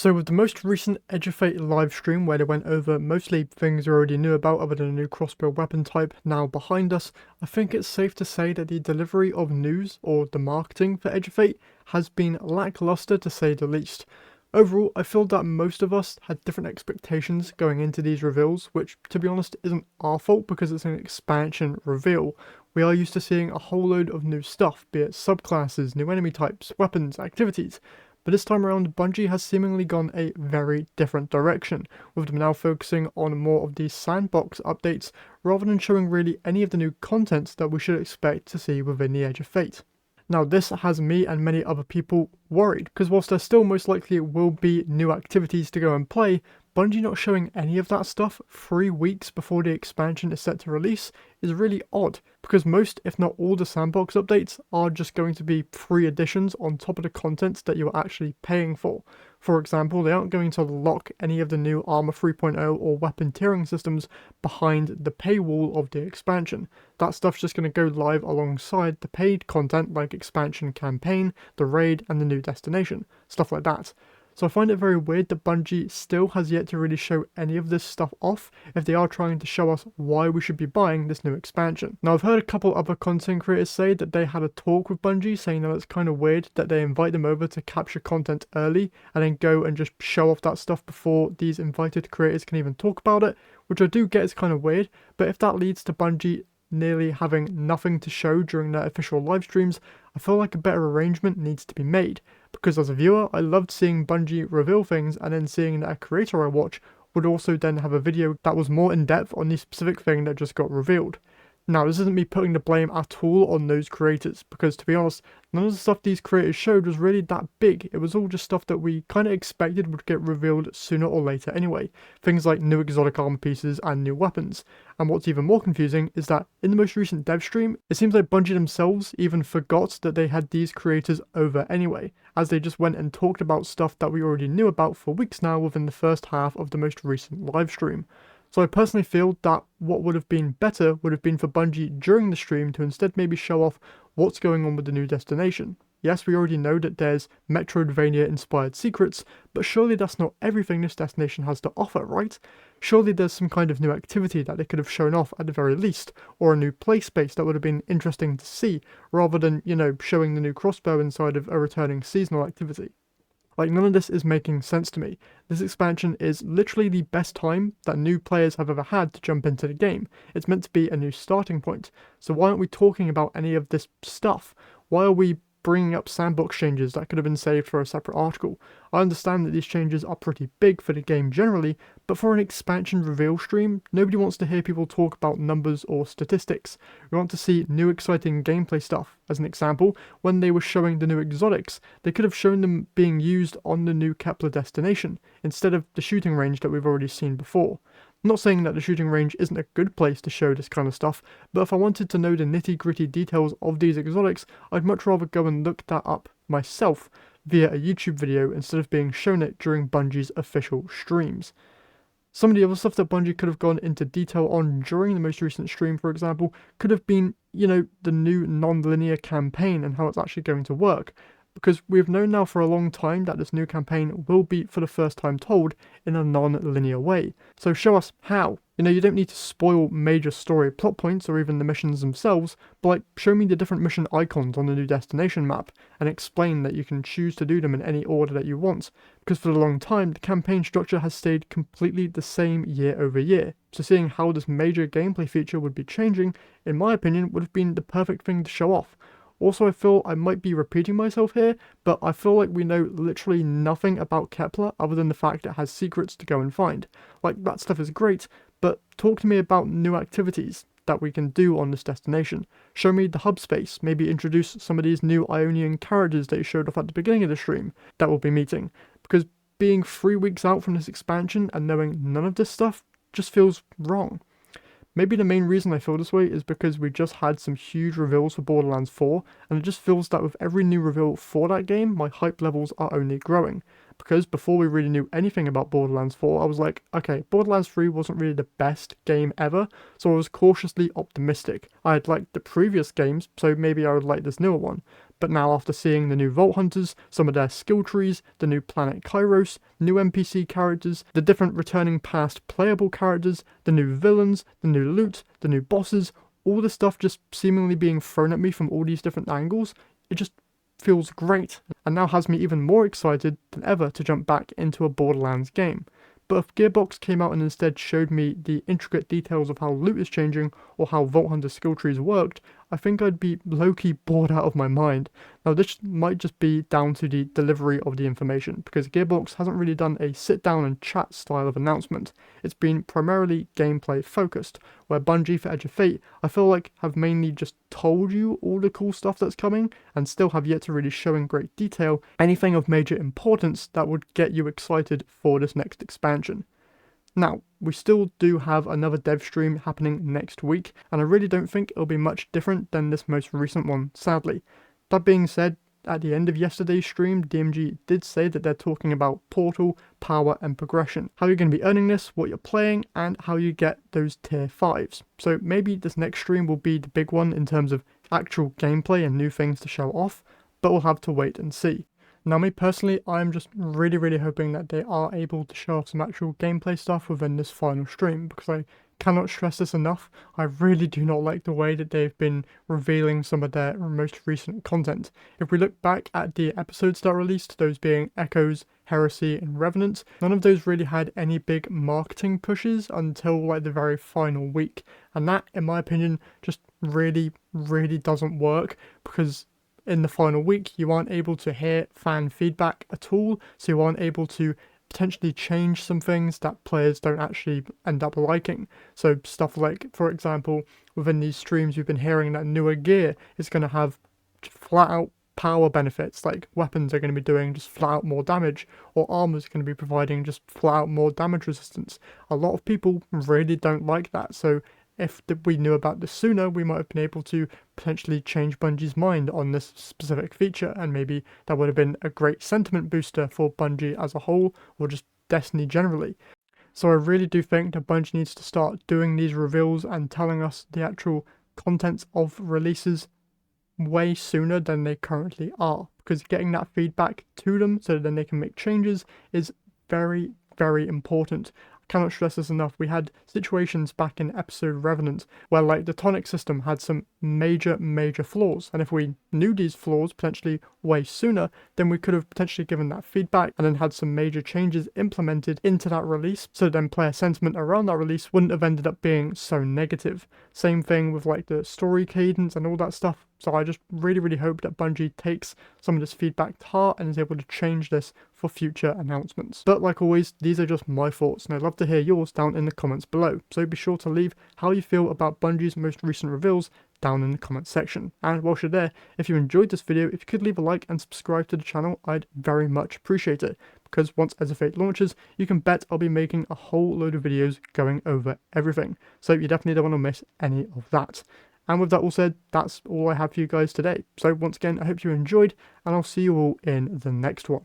So with the most recent Edge of Fate live stream where they went over mostly things we already knew about other than a new crossbow weapon type now behind us, I think it's safe to say that the delivery of news, or the marketing for Edge of Fate, has been lackluster to say the least. Overall, I feel that most of us had different expectations going into these reveals, which to be honest isn't our fault because it's an expansion reveal. We are used to seeing a whole load of new stuff, be it subclasses, new enemy types, weapons, activities. But this time around, Bungie has seemingly gone a very different direction, with them now focusing on more of these sandbox updates rather than showing really any of the new content that we should expect to see within the Edge of Fate. Now this has me and many other people worried, because whilst there still most likely will be new activities to go and play, Bungie not showing any of that stuff 3 weeks before the expansion is set to release is really odd, because most, if not all, the sandbox updates are just going to be free additions on top of the content that you're actually paying for. For example, they aren't going to lock any of the new Armor 3.0 or weapon tiering systems behind the paywall of the expansion. That stuff's just going to go live alongside the paid content like expansion campaign, the raid, and the new destination, stuff like that. So I find it very weird that Bungie still has yet to really show any of this stuff off if they are trying to show us why we should be buying this new expansion. Now I've heard a couple other content creators say that they had a talk with Bungie saying that it's kind of weird that they invite them over to capture content early and then go and just show off that stuff before these invited creators can even talk about it, which I do get is kind of weird, but if that leads to Bungie nearly having nothing to show during their official live streams, I feel like a better arrangement needs to be made, because as a viewer I loved seeing Bungie reveal things and then seeing that a creator I watch would also then have a video that was more in depth on the specific thing that just got revealed. Now this isn't me putting the blame at all on those creators, because to be honest, none of the stuff these creators showed was really that big. It was all just stuff that we kind of expected would get revealed sooner or later anyway. Things like new exotic armor pieces and new weapons. And what's even more confusing is that in the most recent dev stream, it seems like Bungie themselves even forgot that they had these creators over anyway, as they just went and talked about stuff that we already knew about for weeks now within the first half of the most recent live stream. So I personally feel that what would have been better would have been for Bungie during the stream to instead maybe show off what's going on with the new destination. Yes, we already know that there's Metroidvania inspired secrets, but surely that's not everything this destination has to offer, right? Surely there's some kind of new activity that they could have shown off at the very least, or a new play space that would have been interesting to see, rather than, showing the new crossbow inside of a returning seasonal activity. Like, none of this is making sense to me. This expansion is literally the best time that new players have ever had to jump into the game. It's meant to be a new starting point. So why aren't we talking about any of this stuff? Why are we bringing up sandbox changes that could have been saved for a separate article? I understand that these changes are pretty big for the game generally, but for an expansion reveal stream, nobody wants to hear people talk about numbers or statistics. We want to see new exciting gameplay stuff. As an example, when they were showing the new exotics, they could have shown them being used on the new Kepler destination, instead of the shooting range that we've already seen before. I'm not saying that the shooting range isn't a good place to show this kind of stuff, but if I wanted to know the nitty-gritty details of these exotics, I'd much rather go and look that up myself via a YouTube video instead of being shown it during Bungie's official streams. Some of the other stuff that Bungie could have gone into detail on during the most recent stream, for example, could have been, the new non-linear campaign and how it's actually going to work. Because we've known now for a long time that this new campaign will be for the first time told in a non-linear way. So show us how. You don't need to spoil major story plot points or even the missions themselves, but show me the different mission icons on the new destination map and explain that you can choose to do them in any order that you want. Because for a long time, the campaign structure has stayed completely the same year over year. So seeing how this major gameplay feature would be changing, in my opinion, would have been the perfect thing to show off. Also, I feel I might be repeating myself here, but I feel like we know literally nothing about Kepler other than the fact it has secrets to go and find. Like, that stuff is great, but talk to me about new activities that we can do on this destination. Show me the hub space, maybe introduce some of these new Ionian characters that you showed off at the beginning of the stream that we'll be meeting. Because being 3 weeks out from this expansion and knowing none of this stuff just feels wrong. Maybe the main reason I feel this way is because we just had some huge reveals for Borderlands 4, and it just feels that with every new reveal for that game, my hype levels are only growing. Because before we really knew anything about Borderlands 4, I was like, okay, Borderlands 3 wasn't really the best game ever, so I was cautiously optimistic. I had liked the previous games, so maybe I would like this newer one. But now after seeing the new Vault Hunters, some of their skill trees, the new planet Kairos, new NPC characters, the different returning past playable characters, the new villains, the new loot, the new bosses, all this stuff just seemingly being thrown at me from all these different angles, it just feels great, and now has me even more excited than ever to jump back into a Borderlands game. But if Gearbox came out and instead showed me the intricate details of how loot is changing or how Vault Hunter skill trees worked, I think I'd be low-key bored out of my mind. Now this might just be down to the delivery of the information, because Gearbox hasn't really done a sit down and chat style of announcement. It's been primarily gameplay focused, where Bungie for Edge of Fate I feel like have mainly just told you all the cool stuff that's coming, and still have yet to really show in great detail anything of major importance that would get you excited for this next expansion. Now, we still do have another dev stream happening next week, and I really don't think it'll be much different than this most recent one, sadly. That being said, at the end of yesterday's stream, DMG did say that they're talking about portal, power, and progression. How you're going to be earning this, what you're playing, and how you get those tier 5s. So maybe this next stream will be the big one in terms of actual gameplay and new things to show off, but we'll have to wait and see. Now me personally, I'm just really hoping that they are able to show off some actual gameplay stuff within this final stream, because I cannot stress this enough. I really do not like the way that they've been revealing some of their most recent content. If we look back at the episodes that were released, those being Echoes, Heresy, and Revenant, none of those really had any big marketing pushes until like the very final week. And that, in my opinion, just really doesn't work, because in the final week, you aren't able to hear fan feedback at all, so you aren't able to potentially change some things that players don't actually end up liking. So stuff like, for example, within these streams we've been hearing that newer gear is going to have flat out power benefits, like weapons are going to be doing just flat out more damage, or armor is going to be providing just flat out more damage resistance. A lot of people really don't like that, so if we knew about this sooner, we might have been able to potentially change Bungie's mind on this specific feature, and maybe that would have been a great sentiment booster for Bungie as a whole, or just Destiny generally. So I really do think that Bungie needs to start doing these reveals and telling us the actual contents of releases way sooner than they currently are, because getting that feedback to them so then they can make changes is very important. Cannot stress this enough. We had situations back in episode Revenant where like the tonic system had some major flaws, and if we knew these flaws potentially way sooner, then we could have potentially given that feedback and then had some major changes implemented into that release, so then player sentiment around that release wouldn't have ended up being so negative. Same thing with like the story cadence and all that stuff. So I just really hope that Bungie takes some of this feedback to heart and is able to change this for future announcements. But like always, these are just my thoughts, and I'd love to hear yours down in the comments below. So be sure to leave how you feel about Bungie's most recent reveals down in the comments section. And whilst you're there, if you enjoyed this video, if you could leave a like and subscribe to the channel, I'd very much appreciate it. Because once Edge of Fate launches, you can bet I'll be making a whole load of videos going over everything. So you definitely don't want to miss any of that. And with that all said, that's all I have for you guys today. So once again, I hope you enjoyed, and I'll see you all in the next one.